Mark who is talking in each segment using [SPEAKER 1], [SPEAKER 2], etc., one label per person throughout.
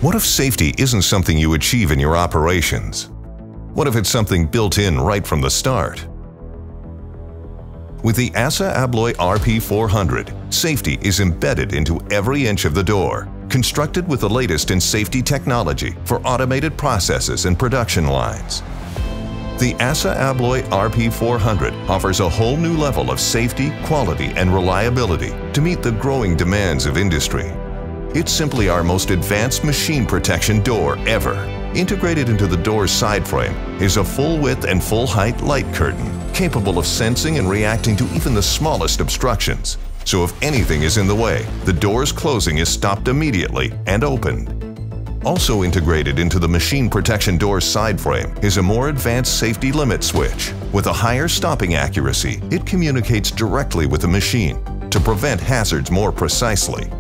[SPEAKER 1] What if safety isn't something you achieve in your operations? What if it's something built in right from the start? With the ASSA ABLOY RP400, safety is embedded into every inch of the door, constructed with the latest in safety technology for automated processes and production lines. The ASSA ABLOY RP400 offers a whole new level of safety, quality, and reliability to meet the growing demands of industry. It's simply our most advanced machine protection door ever. Integrated into the door's side frame is a full-width and full-height light curtain, capable of sensing and reacting to even the smallest obstructions. So if anything is in the way, the door's closing is stopped immediately and opened. Also integrated into the machine protection door's side frame is a more advanced safety limit switch. With a higher stopping accuracy, it communicates directly with the machine to prevent hazards more precisely.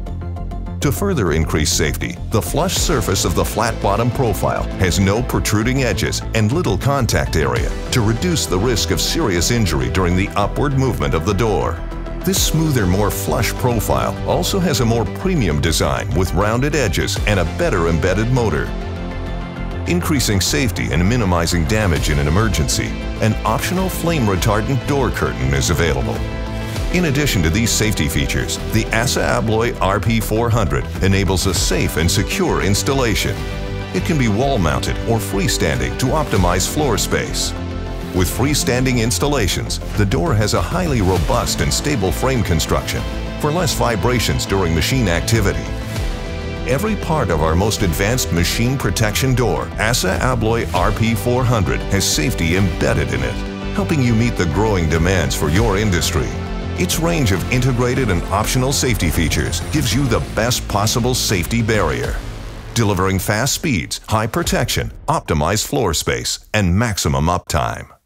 [SPEAKER 1] To further increase safety, the flush surface of the flat bottom profile has no protruding edges and little contact area to reduce the risk of serious injury during the upward movement of the door. This smoother, more flush profile also has a more premium design with rounded edges and a better embedded motor. Increasing safety and minimizing damage in an emergency, an optional flame retardant door curtain is available. In addition to these safety features, the ASSA ABLOY RP400 enables a safe and secure installation. It can be wall-mounted or freestanding to optimize floor space. With freestanding installations, the door has a highly robust and stable frame construction for less vibrations during machine activity. Every part of our most advanced machine protection door, ASSA ABLOY RP400, has safety embedded in it, helping you meet the growing demands for your industry. Its range of integrated and optional safety features gives you the best possible safety barrier, delivering fast speeds, high protection, optimized floor space, and maximum uptime.